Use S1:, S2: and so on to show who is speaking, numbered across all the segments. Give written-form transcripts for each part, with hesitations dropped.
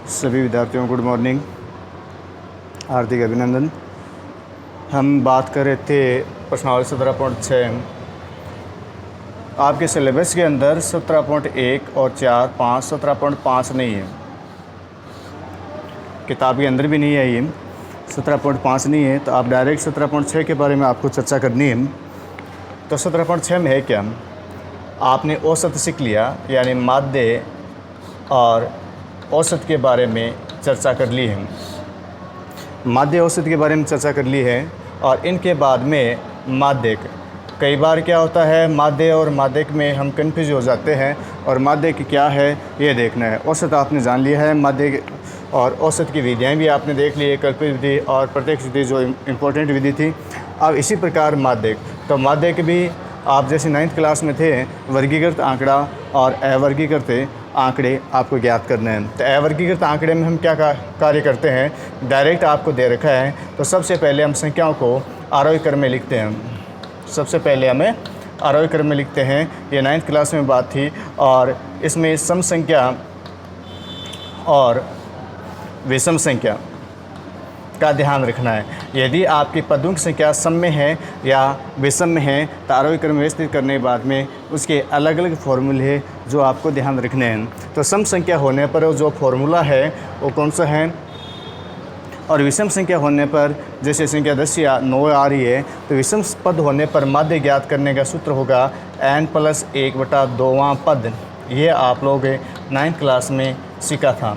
S1: सभी विद्यार्थियों को गुड मॉर्निंग, हार्दिक अभिनंदन। हम बात कर रहे थे प्रश्नावली 17.6। आपके सिलेबस के अंदर 17.1 और 4, 5, 17.5 नहीं है, किताब के अंदर भी नहीं है। ये 17.5 नहीं है, तो आप डायरेक्ट 17.6 के बारे में आपको चर्चा करनी है। तो 17.6 में है क्या, आपने औसत सीख लिया, यानी माध्य और औसत के बारे में चर्चा कर ली है। माध्य औसत के बारे में चर्चा कर ली है और इनके बाद में माध्यक। कई बार क्या होता है, माध्य और माध्यक में हम कन्फ्यूज हो जाते हैं और माध्यक क्या है ये देखना है। औसत आपने जान लिया है, माध्य और औसत की विधियाँ भी आपने देख ली है, कल्पित विधि और प्रत्यक्ष विधि जो इम्पोर्टेंट विधि थी। अब इसी प्रकार माध्यक, तो माध्यक भी आप जैसे 9th क्लास में थे, वर्गीकृत आंकड़ा और अवर्गीकृत आंकड़े आपको ज्ञात करने हैं। तो अवर्गीकृत आंकड़े में हम क्या कार्य करते हैं, डायरेक्ट आपको दे रखा है। तो सबसे पहले हम संख्याओं को आरोही क्रम में लिखते हैं। सबसे पहले हमें आरोही क्रम में लिखते हैं, ये 9th क्लास में बात थी। और इसमें सम संख्या और विषम संख्या का ध्यान रखना है। यदि आपकी पदों की संख्या सम में है या विषम में है, तो आरोही क्रम व्यवस्थित करने के बाद में उसके अलग अलग फॉर्मूले हैं जो आपको ध्यान रखने हैं। तो सम संख्या होने पर जो फॉर्मूला है वो कौन सा है, और विषम संख्या होने पर जैसे संख्या 10 या 9 आ रही है, तो विषम पद होने पर माध्य ज्ञात करने का सूत्र होगा n+1/2वां पद। ये आप लोग 9th क्लास में सीखा था।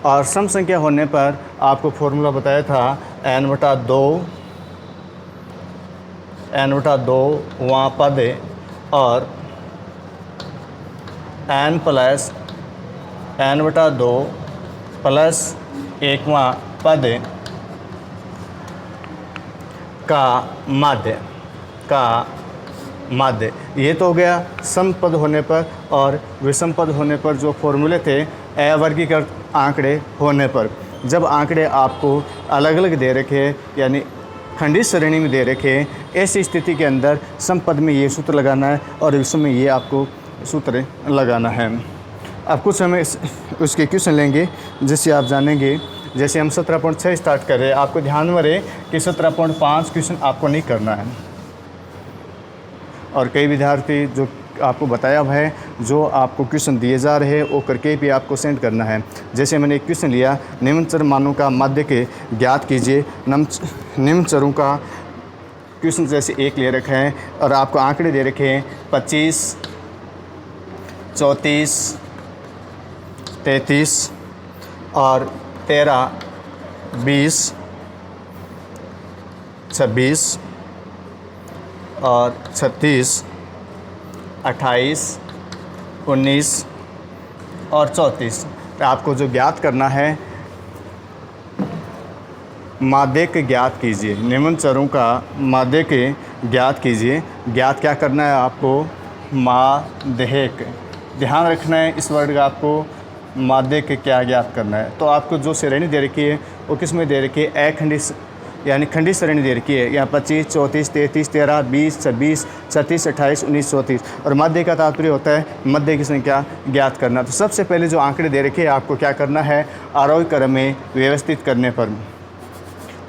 S1: और सम संख्या होने पर आपको फॉर्मूला बताया था n/2वां पद और n+2 प्लस 1वां पद का माध्य। ये तो हो गया सम पद होने पर। और विषम पद होने पर जो फॉर्मूले थे अवर्गीकृत आंकड़े होने पर, जब आंकड़े आपको अलग अलग दे रखे, यानी खंडित श्रेणी में दे रखे, ऐसी स्थिति के अंदर सम पद में ये सूत्र लगाना है और विषम में ये आपको सूत्र लगाना है। अब कुछ हमें उसके क्वेश्चन लेंगे जिससे आप जानेंगे। जैसे हम 17.6 स्टार्ट कर रहे हैं, आपको ध्यान में रहे कि 17.5 क्वेश्चन आपको नहीं करना है। और कई विद्यार्थी जो आपको बताया हुआ है, जो आपको क्वेश्चन दिए जा रहे हैं वो करके भी आपको सेंड करना है। जैसे मैंने एक क्वेश्चन लिया, निम्न चर मानों का माध्य के ज्ञात कीजिए। निम्न चरों का क्वेश्चन जैसे एक ले रखा है और आपको आंकड़े दे रखे हैं 25, 34, 33 और 13, 20, 26 और 36, 28, 19 और 34। आपको जो ज्ञात करना है, माध्यक ज्ञात कीजिए। निम्न चरों का माध्यक ज्ञात कीजिए। ज्ञात क्या करना है आपको, माध्यक। ध्यान रखना है इस वर्ड का, आपको माध्यक क्या ज्ञात करना है। तो आपको जो श्रेणी दे रखी है वो किस में दे रखी है, अखंडित यानी खंडित श्रेणी दे रखी है। यहाँ 25, 34, 33, 13, 20, 26, 36, 28, 19, 34। और मध्य का तात्पर्य होता है मध्य की संख्या ज्ञात करना। तो सबसे पहले जो आंकड़े दे रखे हैं आपको क्या करना है, आरोही क्रम में व्यवस्थित करने पर।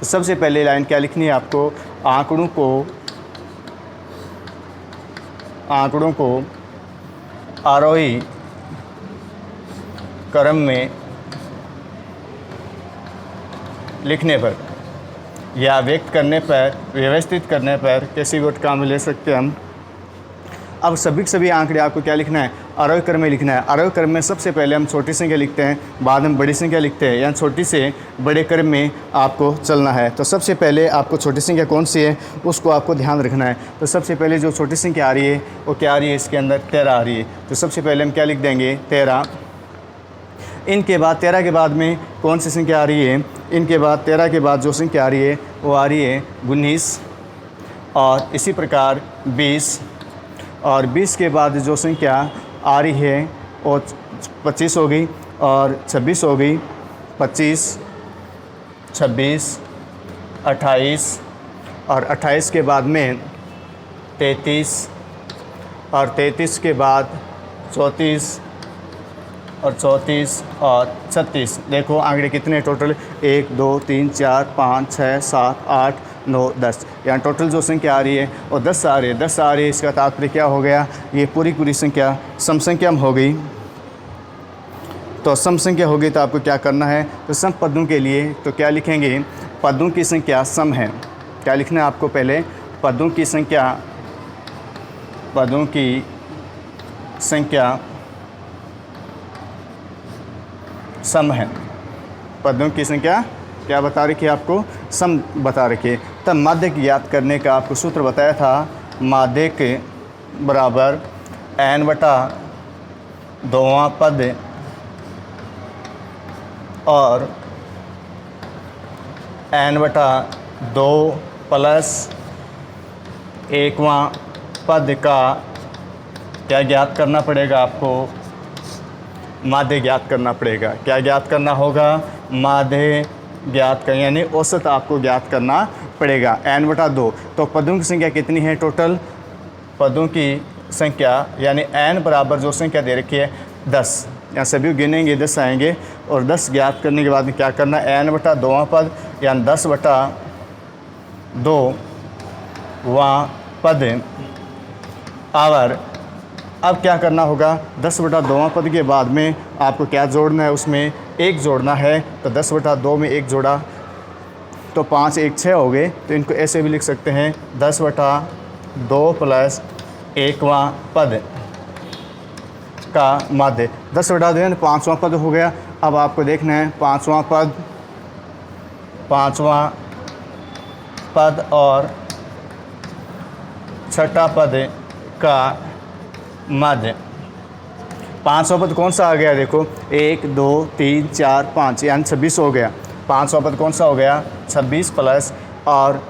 S1: तो सबसे पहले लाइन क्या लिखनी है आपको, आंकड़ों को आरोही क्रम में लिखने पर या व्यक्त करने पर, व्यवस्थित करने पर किसी भी काम में ले सकते हैं हम। अब सभी आंकड़े आपको क्या लिखना है, आरोही क्रम में लिखना है। आरोही क्रम में सबसे पहले हम छोटी संख्या लिखते हैं, बाद में बड़ी संख्या लिखते हैं, यानी छोटी से बड़े क्रम में आपको चलना है। तो सबसे पहले आपको छोटी संख्या कौन सी है उसको आपको ध्यान रखना है। तो सबसे पहले जो छोटी संख्या आ रही है वो क्या आ रही है, इसके अंदर 13 आ रही है। तो सबसे पहले हम क्या लिख देंगे, 13। इनके बाद 13 के बाद में कौन सी संख्या आ रही है, इनके बाद 13 के बाद जो संख्या आ रही है वो आ रही है 19। और इसी प्रकार 20, और 20 के बाद जो संख्या आ रही है वो 25 हो गई और 26 हो गई। 25, 26, 28 और 28 के बाद में 33 और 33 के बाद 34 और 34 और 36। देखो आंकड़े कितने टोटल, 1 2 3 4 5 6 7 8 9 10, यहाँ टोटल जो संख्या आ रही है और 10 आ रही है, 10 आ रही है। इसका तात्पर्य क्या हो गया, ये पूरी संख्या सम संख्या में हो गई। तो सम संख्या होगी तो आपको क्या करना है, तो सम पदों के लिए तो क्या लिखेंगे, पदों की संख्या सम है। क्या लिखना है आपको, पहले पदों की संख्या, पदों की संख्या सम है। पदों की संख्या क्या बता रखी है आपको, सम बता रखी है। तब माध्यक ज्ञात करने का आपको सूत्र बताया था, माध्यक बराबर n बटा 2वां पद और n बटा 2 प्लस 1वां पद का क्या ज्ञात करना पड़ेगा आपको, माध्य ज्ञात करना पड़ेगा। क्या ज्ञात करना होगा, माध्य ज्ञात कर, यानी औसत आपको ज्ञात करना पड़ेगा। n बटा 2, तो पदों की संख्या कितनी है टोटल, पदों की संख्या यानी n बराबर जो संख्या दे रखी है 10, यहाँ सभी गिनेंगे 10 आएंगे। और 10 ज्ञात करने के बाद में क्या करना है, n बटा 2वां पद यानी 10 बटा 2वां पद आवर। अब क्या करना होगा, 10 बटा 2वां पद के बाद में आपको क्या जोड़ना है, उसमें 1 जोड़ना है। तो 10 बटा 2 में 1 जोड़ा तो 5 1 6 हो गए। तो इनको ऐसे भी लिख सकते हैं, 10 बटा 2 प्लस 1वां पद का माध्य। 10 बटा 2 यानी 5वां पद हो गया। अब आपको देखना है 5वां पद और छठा पद का माध्य। 5वां पद कौन सा आ गया, देखो 1 2 3 4 5 यानी 26 हो गया। 5वां पद कौन सा हो गया, 26 प्लस और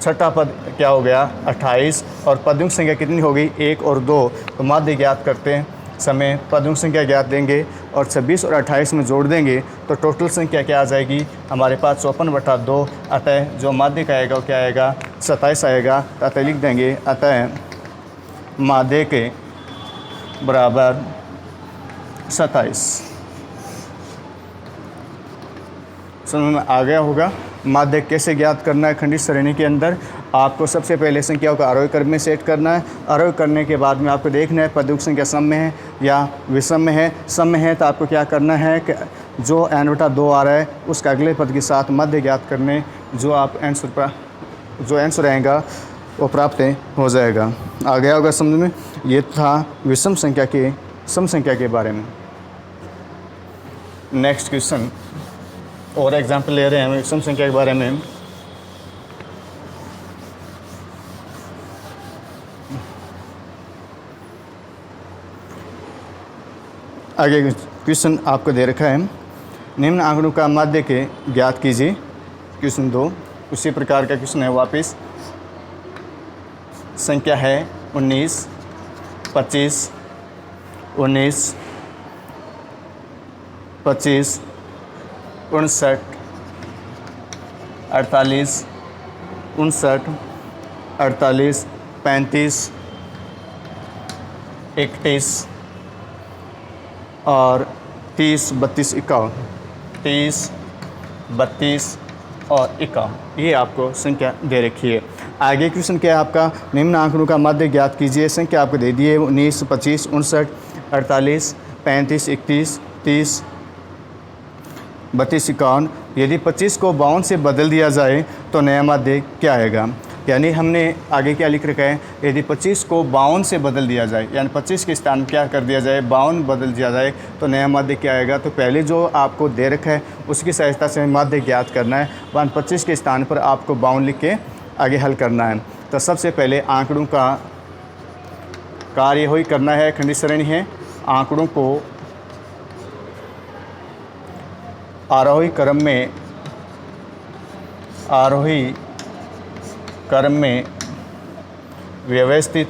S1: छठा पद क्या हो गया 28। और पदों की संख्या कितनी होगी, 1 और 2। तो माध्य ज्ञात करते हैं समय पदों की संख्या ज्ञात देंगे और 26 और 28 में जोड़ देंगे तो टोटल संख्या क्या आ जाएगी हमारे पास 54 बटा 2। अतः जो माध्य का आएगा वो क्या आएगा, 27 आएगा। अतः लिख देंगे, अतः माध्य के बराबर 27। समझ में आ गया होगा। माध्य कैसे ज्ञात करना है, खंडित श्रेणी के अंदर आपको सबसे पहले संख्याओं का आरोही क्रम में सेट करना है। आरोही करने के बाद में आपको देखना है पदों की संख्या सम में है या विषम में है। सम में है तो आपको क्या करना है कि जो n बटा 2 आ रहा है उसका अगले पद के साथ माध्य ज्ञात करने, जो आप आंसर आएगा वो प्राप्त हो जाएगा। आ गया होगा समझ में। ये था विषम संख्या के सम संख्या के बारे में। नेक्स्ट क्वेश्चन और एग्जाम्पल ले रहे हैं हम विषम संख्या के बारे में। आगे क्वेश्चन आपको दे रखा है, निम्न आंकड़ों का माध्य के ज्ञात कीजिए। क्वेश्चन 2 उसी प्रकार का क्वेश्चन है वापस। संख्या है 19 25 19 25 59 48 59 48 35 31 और 30 32 51। 30 32 और 51 ये आपको संख्या दे रखी है। आगे क्वेश्चन क्या है आपका, निम्न आंकड़ों का माध्य ज्ञात कीजिए। संख्या आपको दे दी है 19 25 59 48 35 31 30 32 51। यदि 25 को 52 से बदल दिया जाए तो नया माध्य क्या आएगा। यानी हमने आगे क्या लिख रखा है, यदि 25 को 52 से बदल दिया जाए यानी 25 के स्थान क्या कर दिया जाए 52 बदल दिया जाए तो नया माध्य क्या आएगा। तो पहले जो आपको दे रखा है उसकी सहायता से माध्य ज्ञात करना है। 25 के स्थान पर आपको 52 लिख के आगे हल करना है। तो सबसे पहले आंकड़ों का कार्य ही करना है, खंडित श्रेणी है। आंकड़ों को आरोही क्रम में व्यवस्थित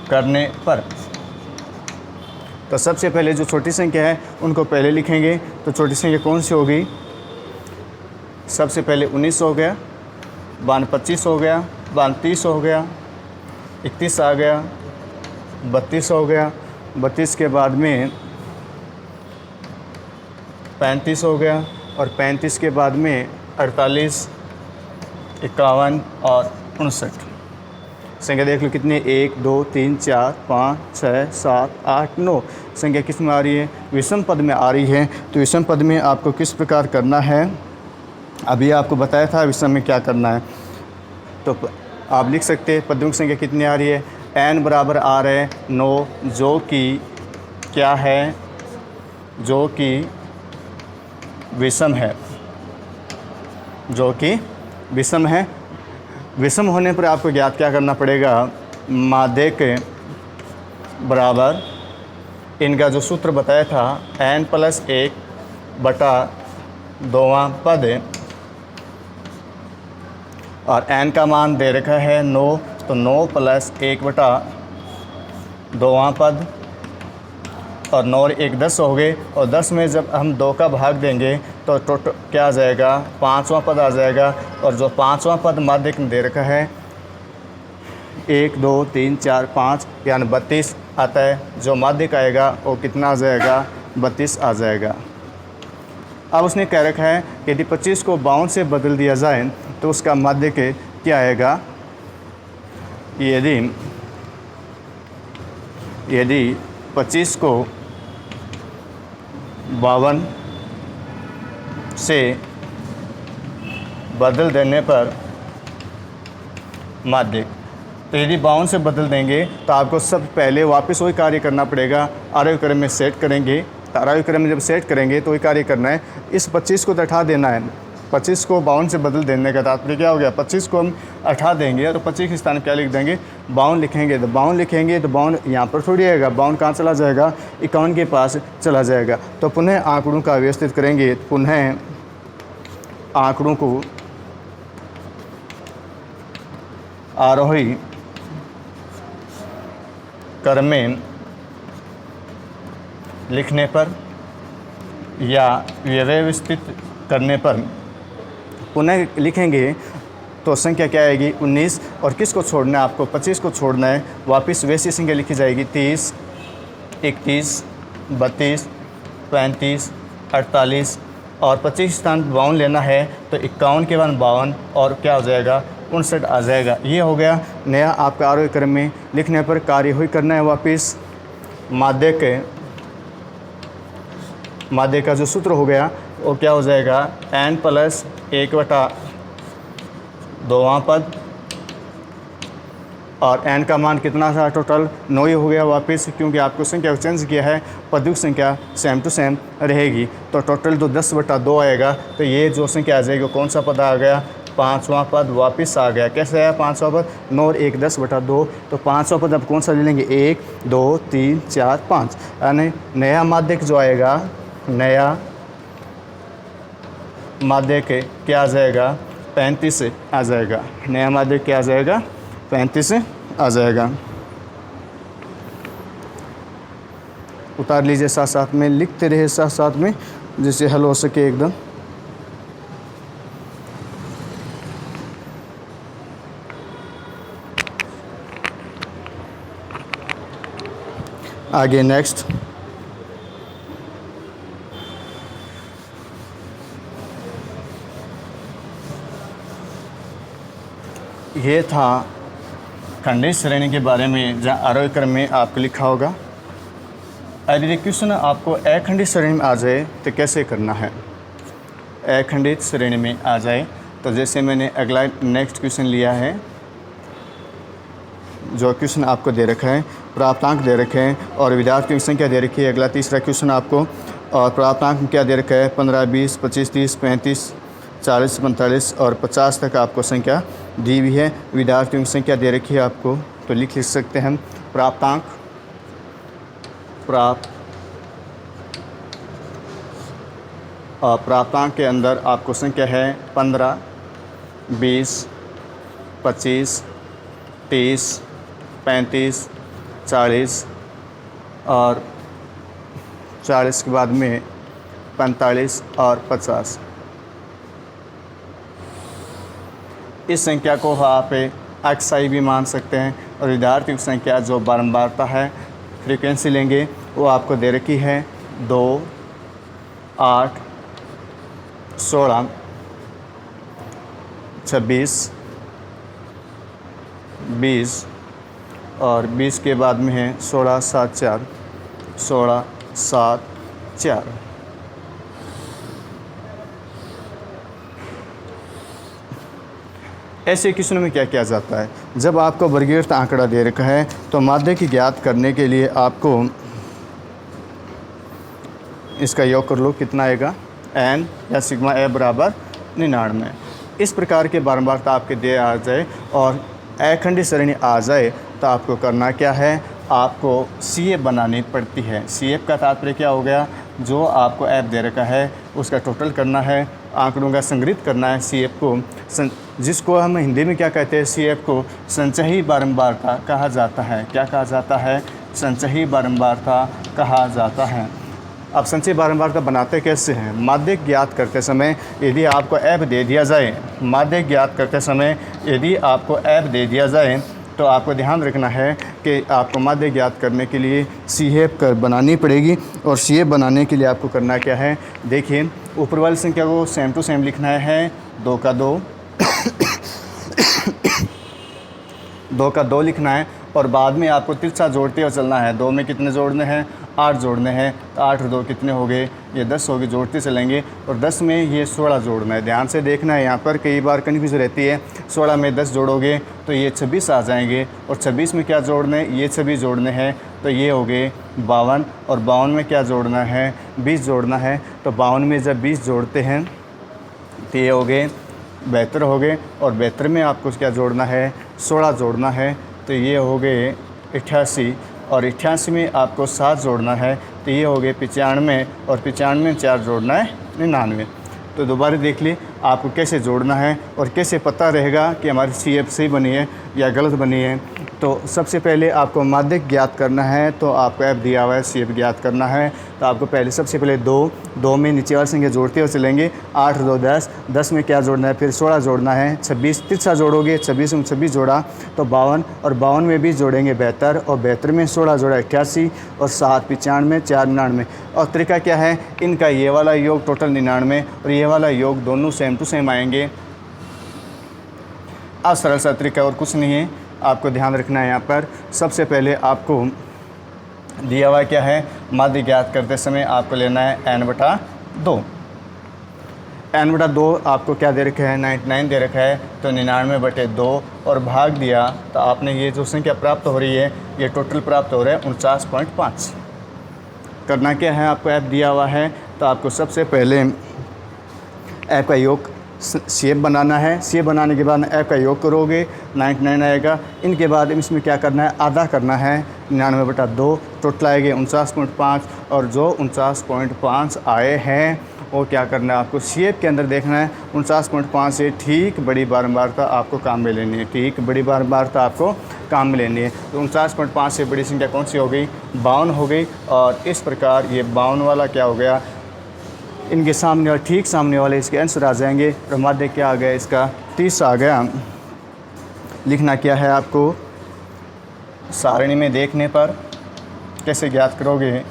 S1: करने पर, तो सबसे पहले जो छोटी संख्या है उनको पहले लिखेंगे। तो छोटी संख्या कौन सी होगी, सबसे पहले 19 हो गया, 25 हो गया, 30 हो गया, 31 आ गया, 32 हो गया, 32 के बाद में 35 हो गया, और 35 के बाद में 48, 51 और 59। संख्या देख लो कितनी, 1 2 3 4 5 6 7 8 9 संख्या किस में आ रही है, विषम पद में आ रही है। तो विषम पद में आपको किस प्रकार करना है, अभी आपको बताया था विषम में क्या करना है। तो आप लिख सकते हैं पदों की संख्या कितनी आ रही है, n बराबर आ रहा है 9, जो कि क्या है, जो कि विषम है, जो कि विषम है। विषम होने पर आपको ज्ञात क्या करना पड़ेगा, माध्य के बराबर इनका जो सूत्र बताया था n+1/2 पद, और n का मान दे रखा है 9, तो 9 + 1/2 पद, और 9 और 1 10 हो गए, और 10 में जब हम 2 का भाग देंगे तो टोटल क्या आ जाएगा, 5वां पद आ जाएगा। और जो 5वां पद माध्यक में दे रखा है 1 2 3 4 5 यानी 32 आता है, जो माध्यक आएगा वो कितना आ जाएगा, 32 आ जाएगा। अब उसने कह रखा है कि यदि 25 को 52 से बदल दिया जाए तो उसका माध्यक क्या आएगा, यदि 25 को 52 से बदल देने पर माध्यक, तो यदि 52 से बदल देंगे तो आपको सब पहले वापस वही कार्य करना पड़ेगा, आरोही क्रम में सेट करेंगे। तो आरोही क्रम में जब सेट करेंगे तो वही कार्य करना है, इस 25 को तो हटा देना है। 25 को 52 से बदल देने का तात्पर्य क्या हो गया, 25 को हम हटा देंगे तो 25 के स्थान पर क्या लिख देंगे, 52 लिखेंगे। तो 52 लिखेंगे तो 52 यहाँ पर थोड़ी आएगा, 52 कहाँ चला जाएगा, 51 के पास चला जाएगा। तो पुनः आंकड़ों का व्यवस्थित करेंगे, पुनः आंकड़ों को आरोही क्रम में लिखने पर या व्यवस्थित करने पर पुनः लिखेंगे तो संख्या क्या आएगी, 19। और किसको छोड़ना है आपको, 25 को छोड़ना है, वापस वैसी संख्या लिखी जाएगी 30, 31, 32, 35, 48, और 25 स्थान 52 लेना है तो 51 के बाद 52 और क्या हो जाएगा, 59 आ जाएगा। ये हो गया नया आपका आरोही क्रम में लिखने पर कार्य हुई करना है। वापस माध्य का जो सूत्र हो गया वो क्या हो जाएगा, n+1/2 पद, और n का मान कितना था, टोटल 9 ही हो गया वापस, क्योंकि आपको संख्या को चेंज किया है, पदों की संख्या सेम टू सेम रहेगी। तो टोटल तो 10/2 आएगा। तो ये जो संख्या आ जाएगी कौन सा पद आ गया, 5वां पद वापस आ गया। कैसे आया 5वां पद, 9 और 1 10/2। तो 5वां पद अब कौन सा ले लेंगे, 1 2 3 4 5, यानी नया माध्यक जो आएगा, नया माध्यक क्या आ जाएगा, 35 आ जाएगा। नया माध्यक क्या आ जाएगा, 35 आ जाएगा। उतार लीजिए साथ साथ में, लिखते रहे साथ साथ में, जिससे हल हो सके एकदम। आगे नेक्स्ट, ये था खंडित श्रेणी के बारे में, जहाँ आरोही क्रम में आपको लिखा होगा। यदि क्वेश्चन आपको अखंडित श्रेणी में आ जाए तो कैसे करना है, अखंडित श्रेणी में आ जाए तो जैसे मैंने अगला नेक्स्ट क्वेश्चन लिया है, जो क्वेश्चन आपको दे रखा है, प्राप्तांक दे रखे हैं और विद्यार्थियों की संख्या दे रखी है। अगला तीसरा क्वेश्चन आपको, और प्राप्तांक क्या दे रखा है, 15 20 25 30 35 40 45 और 50 तक आपको संख्या दी हुई है। विद्यार्थियों की संख्या दे रखी है आपको, तो लिख सकते हैं हम प्राप्तांक, प्राप्तांक के अंदर आपको संख्या है 15 20 25 30 35 40 और 40 के बाद में 45 और 50। इस संख्या को आप एक्स आई भी मान सकते हैं। और विद्यार्थी की संख्या जो बारंबारता है फ्रीक्वेंसी लेंगे वो आपको दे रखी है 2, 8, 16, 26, 20 और 20 के बाद में है 16, 7, 4, 16, 7, 4। ऐसे क्वेश्चनों में क्या किया जाता है, जब आपको वर्गीकृत आंकड़ा दे रखा है तो माध्य की ज्ञात करने के लिए आपको इसका योग कर लो, कितना आएगा n या सिग्मा ए बराबर 99। इस प्रकार के बारंबारता आपके दे आ जाए और अखंडी श्रेणी आ जाए तो आपको करना क्या है, आपको CF बनानी पड़ती है। CF का तात्पर्य क्या हो गया, जो आपको ऐप दे रखा है उसका टोटल करना है, आंकड़ों का संग्रहित करना है। CF को जिसको हम हिंदी में क्या कहते हैं, CF को संचयी बारंबारता कहा जाता है। क्या कहा जाता है, संचयी बारंबारता कहा जाता है। अब संचयी बारंबारता बनाते कैसे हैं, माध्य ज्ञात करते समय यदि आपको ऐप दे दिया जाए, माध्य ज्ञात करते समय यदि आपको ऐप दे दिया जाए तो आपको ध्यान रखना है कि आपको माध्य ज्ञात करने के लिए CF बनानी पड़ेगी। और CF बनाने के लिए आपको करना क्या है, देखिए ऊपर वाली संख्या को सेम टू सेम लिखना है, 2 का 2 2 का 2 लिखना है और बाद में आपको तिरछा जोड़ते हुए चलना है। 2 में कितने जोड़ने हैं, 8 जोड़ने हैं, तो 8 और 2 कितने हो गए, ये 10 हो गए, जोड़ते चलेंगे। और 10 में ये 16 जोड़ना है, ध्यान से देखना है, यहाँ पर कई बार कन्फ्यूज रहती है। 16 में 10 जोड़ोगे तो ये 26 आ जाएंगे और 26 में क्या जोड़ने, ये 26 जोड़ने हैं तो ये हो गए 52। और 52 में क्या जोड़ना है, 20 जोड़ना है। तो 52 में जब 20 जोड़ते हैं तो ये हो गए 72 हो गए। और 72 में आपको क्या जोड़ना है, 16 जोड़ना है तो ये हो गए 88। और 88 में आपको 7 जोड़ना है तो ये हो गए 95। और 95 में 4 जोड़ना है 99। तो दोबारा देख ली आपको कैसे जोड़ना है और कैसे पता रहेगा कि हमारी CF सही बनी है या गलत बनी है। तो सबसे पहले आपको माध्य ज्ञात करना है, तो आपको ऐप दिया हुआ है CF ज्ञात करना है। तो आपको पहले सबसे पहले 2 में नीचे वाली संख्या जोड़ते हुए चलेंगे, 8 और 2 10, 10 में क्या जोड़ना है, फिर 16 जोड़ना है, 26 तिरछा जोड़ोगे, 26 में 26 जोड़ा तो 52। और 52 में 20 जोड़ेंगे 72 और 72 में 16 जोड़ा 88 और 7 95, 4 99। और तरीका क्या है, इनका ये वाला योग टोटल 99 और ये वाला योग दोनों सेम टू सेम आएंगे। अब सरल सा तरीका और कुछ नहीं है, आपको ध्यान रखना है। यहाँ पर सबसे पहले आपको दिया हुआ क्या है, माध्य ज्ञात करते समय आपको लेना है n/2। n/2 आपको क्या दे रखा है, 99 दे रखा है, तो 99/2 और भाग दिया तो आपने ये जो संख्या प्राप्त हो रही है ये टोटल प्राप्त हो रहा है 49.5। करना क्या है, आपको ऐप दिया हुआ है तो आपको सबसे पहले ऐप का योग CF बनाना है। CF बनाने के बाद ऐप का योग करोगे 99 आएगा। इनके बाद इसमें क्या करना है, आधा करना है, 99/2 टोटल आएगा 49.5। और जो 49.5 आए हैं वो क्या करना है, आपको CF के अंदर देखना है। 49.5 से ठीक बड़ी बारंबारता आपको काम में लेनी है, ठीक बड़ी बारंबारता आपको काम में लेनी है। तो 49.5 से बड़ी संख्या कौन सी हो गई, 52 हो गई। और इस प्रकार ये 52 वाला क्या हो गया, इनके सामने और ठीक सामने वाले इसके आंसर आ जाएंगे। और माध्य क्या आ गया, इसका 30 आ गया। लिखना क्या है आपको, सारणी में देखने पर कैसे ज्ञात करोगे,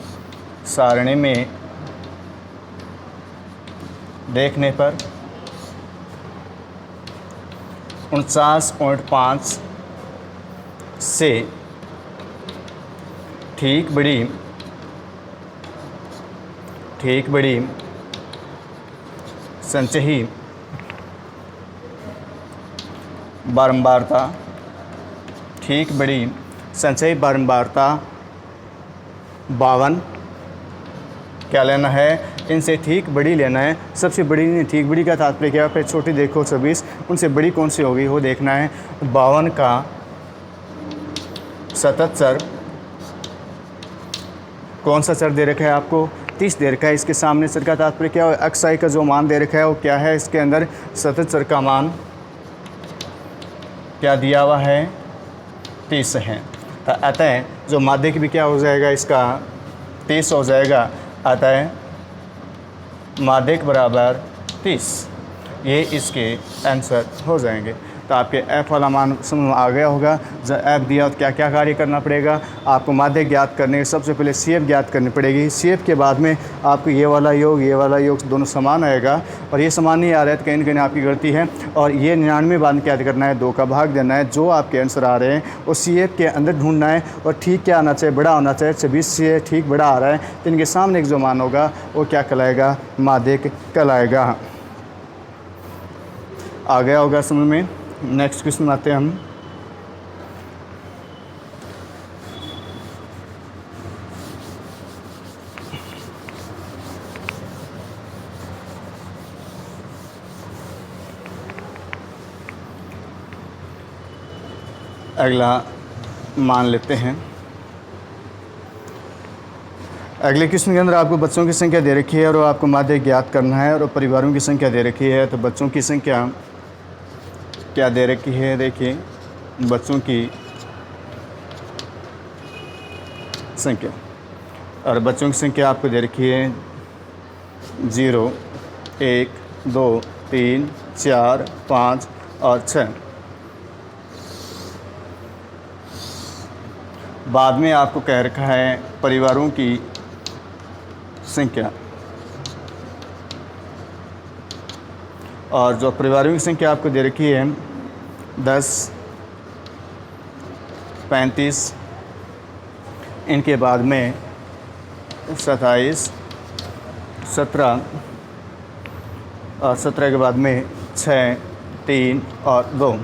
S1: सारणी में देखने पर 49.5 से ठीक बड़ी संचयी बारंबारता, ठीक बड़ी संचयी बारंबारता 52 क्या लेना है, इनसे ठीक बड़ी लेना है। सबसे बड़ी नहीं, ठीक बड़ी का तात्पर्य क्या है, फिर छोटी देखो 26, उनसे बड़ी कौन सी होगी वो देखना है। 52 का 77 कौन सा चर दे रखा है आपको, 30 दे रखा है। इसके सामने चर का तात्पर्य क्या है, अक्साई का जो मान दे रखा है वो क्या है, इसके अंदर 77 का मान क्या दिया हुआ है, 30 है। तो अतः जो माध्य की भी क्या हो जाएगा, इसका 30 हो जाएगा। अतः माध्यक बराबर 30, ये इसके आंसर हो जाएंगे। तो आपके एफ़ वाला मान समझ में आ गया होगा। जब एफ़ दिया तो क्या क्या कार्य करना पड़ेगा, आपको मादे ज्ञात करने सबसे पहले सी एफ़ ज्ञात करनी पड़ेगी। सी एफ़ के बाद में आपको ये वाला योग दोनों समान आएगा, और ये समान नहीं आ रहा है तो कहीं ना कहीं आपकी गलती है। और ये 99 बाद में क्या करना है, 2 का भाग देना है। जो आपके आंसर आ रहे हैं वो सी एफ़ के अंदर ढूंढना है, और ठीक क्या आना चाहिए, बड़ा होना चाहिए। 26 से ठीक बड़ा आ रहा है तो इनके सामने एक जो मान होगा वो क्या कहलाएगा, मादे कहलाएगा। आ गया होगा समझ में। नेक्स्ट क्वेश्चन आते हैं हम। अगला मान लेते हैं। अगले क्वेश्चन के अंदर आपको बच्चों की संख्या दे रखी है और आपको मादे ज्ञात करना है, और परिवारों की संख्या दे रखी है। तो बच्चों की संख्या क्या दे रखी है, देखिए बच्चों की संख्या, और बच्चों की संख्या आपको दे रखी है 0, 1, 2, 3, 4, 5 और 6। बाद में आपको कह रखा है परिवारों की संख्या, और जो परिवारों की संख्या आपको दे रखी है 10, 35, इनके बाद में 27, 17, और 17 के बाद में 6, 3 और 2।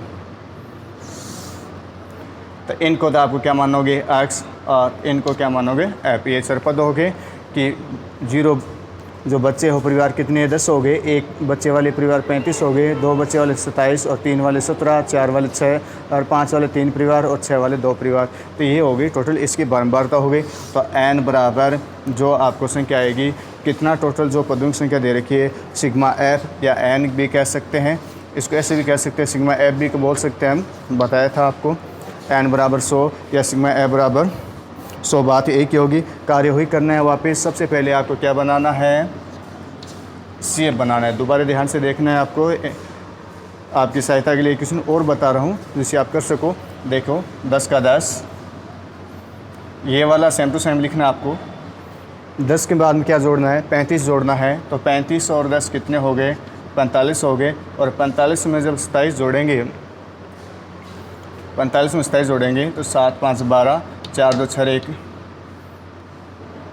S1: तो इनको तो आपको क्या मानोगे, x, और इनको क्या मानोगे, f। ये सरपद हो गए कि 0 जो बच्चे हो परिवार कितने, 10 हो गए, 1 बच्चे वाले परिवार 35 हो गए, 2 बच्चे वाले 27 और 3 वाले 17, 4 वाले 6 और 5 वाले 3 परिवार और 6 वाले 2 परिवार। तो ये हो गई टोटल इसकी बारंबारता हो गई। तो n बराबर जो आपको संख्या आएगी, कितना टोटल जो पदों की संख्या दे रखी है, सिग्मा f या n भी कह सकते हैं, इसको ऐसे भी कह सकते हैं, सिग्मा f भी बोल सकते हैं, हम बताया था आपको। n बराबर 100 या सिग्मा f बराबर 100, बात एक ही होगी। कार्य वही करना है वापस। सबसे पहले आपको क्या बनाना है, सी एफ बनाना है। दोबारा ध्यान से देखना है आपको, आपकी सहायता के लिए क्वेश्चन और बता रहा हूँ जिससे आप कर सको। देखो 10 का 10, ये वाला सेम टू सेम लिखना है आपको। 10 के बाद में क्या जोड़ना है, 35 जोड़ना है। तो 35 और 10 कितने हो गए, 45 हो गए। और 45 में जब 27 जोड़ेंगे, 45 में 27 जोड़ेंगे तो 7, 5, 12, 4, 2, 6, 1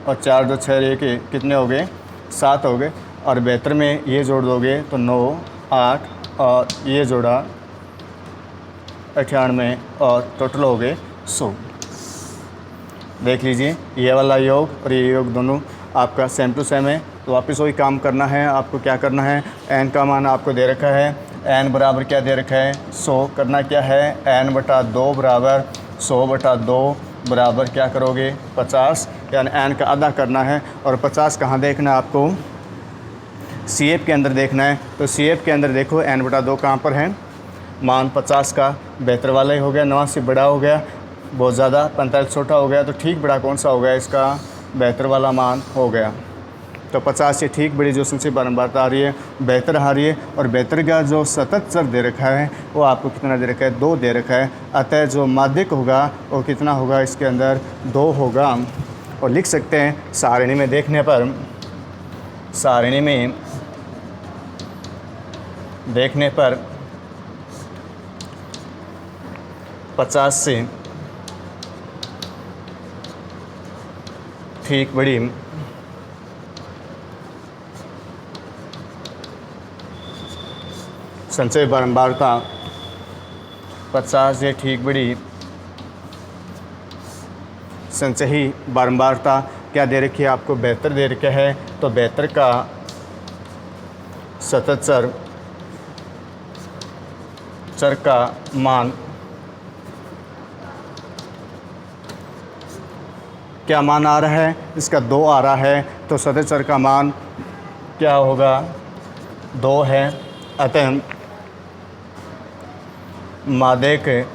S1: और 4, 2, 6, 1 कितने हो गए, 7 हो गए। और 72 में ये जोड़ दोगे तो 9, 8 और ये जोड़ा 98 और टोटल हो गए 100। देख लीजिए ये वाला योग और ये योग दोनों आपका सेम टू सेम है। तो वापस वही काम करना है। आपको क्या करना है, n का मान आपको दे रखा है, n बराबर क्या दे रखा है, 100। करना क्या है, n/2 बराबर 100/2 बराबर क्या करोगे, 50, यानी n का आधा करना है। और 50 कहाँ देखना है आपको, सी एफ के अंदर देखना है। तो सी एफ के अंदर देखो n/2 कहाँ पर है, मान 50 का बेहतर वाला ही हो गया, 89 बड़ा हो गया बहुत ज़्यादा, 45 छोटा हो गया। तो ठीक बड़ा कौन सा हो गया, इसका बेहतर वाला मान हो गया। तो 50 से ठीक बड़ी जो संख्या बारंबारता आ रही है बेहतर आ रही है। और बेहतर का जो सतत चर दे रखा है वो आपको कितना दे रखा है, 2 दे रखा है। अतः जो माध्यक होगा वो कितना होगा, इसके अंदर 2 होगा। और लिख सकते हैं सारणी में देखने पर, सारणी में देखने पर 50 से ठीक बड़ी संचय बारंबारता, 50 से ठीक बड़ी संचयी बारंबारता क्या दे रखी है आपको, बेहतर दे रखा है। तो बेहतर का सतत चर का मान क्या मान आ रहा है, इसका 2 आ रहा है। तो सतत चर का मान क्या होगा, 2 है। अतः माध्यक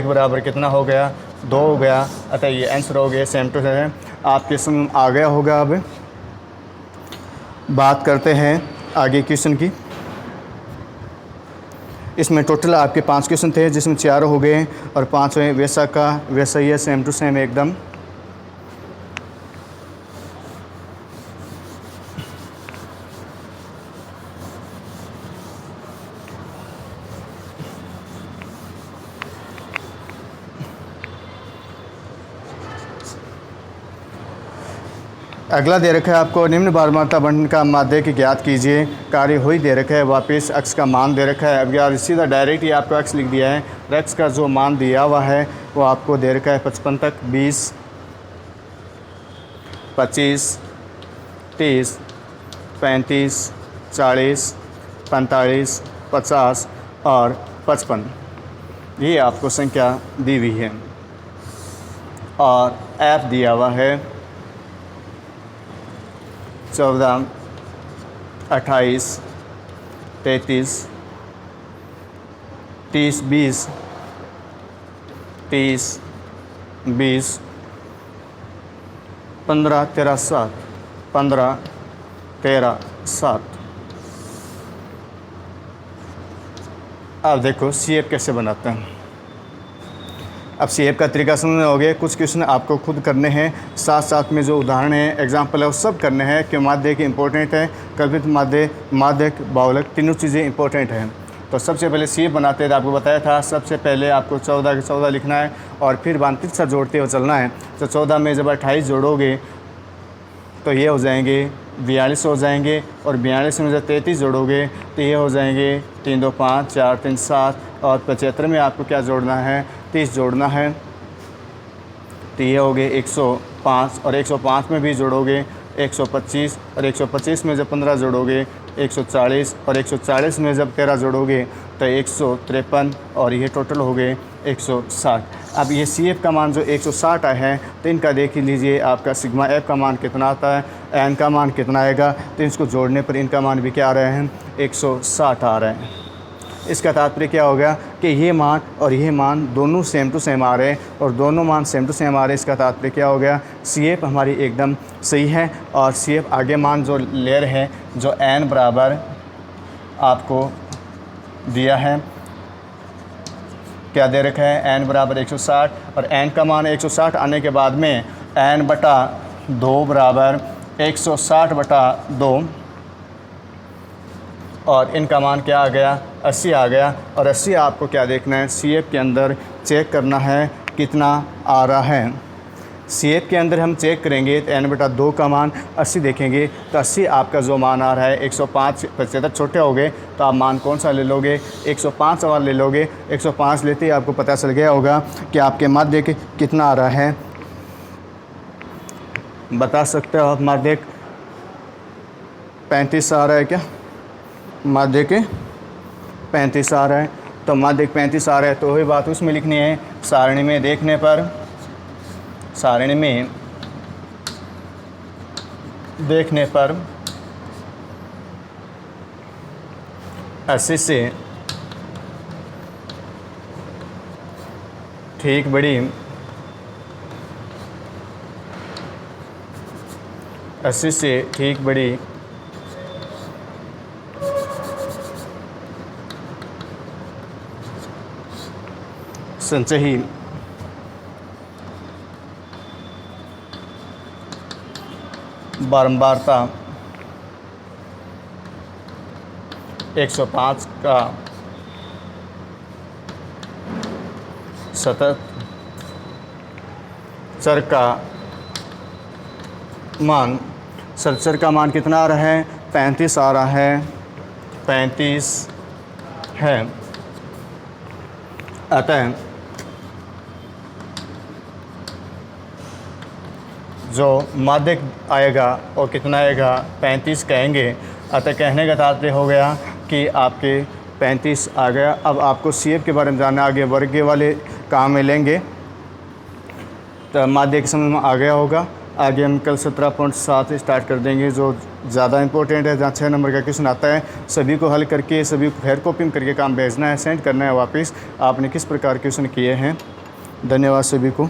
S1: बराबर कितना हो गया, 2 हो गया। अतः ये आंसर हो गया सेम टू सेम। आपके समझ आ गया होगा। अब बात करते हैं आगे क्वेश्चन की। इसमें टोटल आपके 5 क्वेश्चन थे, जिसमें 4 हो गए और 5वें वैसा का वैसा ही है, सेम टू सेम एकदम। अगला दे रखा है आपको, निम्न बारमारता बंटन का माध्य की ज्ञात कीजिए। कार्य हुई दे रखा है, वापस x का मान दे रखा है। अब यार सीधा डायरेक्ट ही आपको x लिख दिया है, x का जो मान दिया हुआ है वो आपको दे रखा है 55 तक, 20, 25, 30, 35, 40, 45, 50 और 55, ये आपको संख्या दी हुई है। और ऐप दिया हुआ है 14, 28, 33, 30, 20, 30, 20, 15, 13, 7, 15, 13, 7। अब देखो CF कैसे बनाते हैं। अब CF का तरीका समझ हो गया। कुछ क्वेश्चन आपको खुद करने हैं, साथ साथ में जो उदाहरण है, एग्जाम्पल है, वो सब करने हैं कि माध्य की इंपॉर्टेंट है, कल्पित माध्य, माध्यक, बाहुलक, तीनों चीज़ें इंपॉर्टेंट हैं। तो सबसे पहले CF बनाते हैं, तो आपको बताया था सबसे पहले आपको 14 के 14 लिखना है और फिर वांतिक सा जोड़ते हुए चलना है। तो 14 में जब 28 जोड़ोगे तो ये हो जाएंगे 42 हो जाएंगे, और 42 में जब 33 जोड़ोगे तो ये हो जाएंगे 3 2 5 4 3 7, और 75 में आपको क्या जोड़ना है, 30 जोड़ना है, तो ये हो गए 105, और 105 में भी जोड़ोगे 125, और 125 में जब 15 जोड़ोगे 140, और 140 में जब 13 जोड़ोगे तो 153, और ये टोटल हो गए 160। अब ये CF का मान जो 160 आया है, तो इनका देख लीजिए आपका सिग्मा F का मान कितना आता है, N का मान कितना आएगा, तो इसको जोड़ने पर इनका मान भी क्या आ रहे हैं, 160 आ रहे हैं। इसका तात्पर्य क्या हो गया कि ये मान और ये मान दोनों सेम टू सेम आ रहे हैं, और दोनों मान सेम टू सेम आ रहे हैं। इसका तात्पर्य क्या हो गया, CF हमारी एकदम सही है। और CF आगे मान जो ले रहे हैं, जो N बराबर आपको दिया है, क्या दे रखा है, N बराबर 160, और N का मान 160 आने के बाद में N बटा 2 बराबर 160 बटा 2, और इनका मान क्या आ गया, 80 आ गया। और 80 आपको क्या देखना है, CF के अंदर चेक करना है कितना आ रहा है। CF के अंदर हम चेक करेंगे तो N बटा 2 का मान 80 देखेंगे, तो 80 आपका जो मान आ रहा है 105, 75 छोटे हो गए तो आप मान कौन सा ले लोगे, 105 वाला ले लोगे। 105 लेते ही आपको पता चल गया होगा कि आपके माध्य के कितना आ रहा है। बता सकते हो आप, माध्य 35 आ रहा है क्या, माध्य के 35 आ रहा है, तो माध्य 35 आ रहा है, तो वही बात उसमें लिखनी है। सारणी में देखने पर, सारणी में देखने पर 80 से ठीक बड़ी, 80 से ठीक बड़ी संचयी बारंबारता 105 का सतत चर का मान, चर का मान कितना आ रहा है, 35 आ रहा है, 35 है। अतः जो माध्यक आएगा और कितना आएगा, 35 कहेंगे। अतः कहने का तात्पर्य हो गया कि आपके 35 आ गया। अब आपको CF के बारे में जानना, आगे वर्ग के वाले काम में लेंगे तो माध्यक समझ में आ गया होगा। आगे हम कल 17.7 स्टार्ट कर देंगे, जो ज़्यादा इंपॉर्टेंट है, जहाँ 6 नंबर का क्वेश्चन आता है। सभी को हल करके, सभी को फेयर कॉपी करके काम भेजना है, सेंड करना है वापस आपने किस प्रकार क्वेश्चन किए हैं। धन्यवाद सभी को।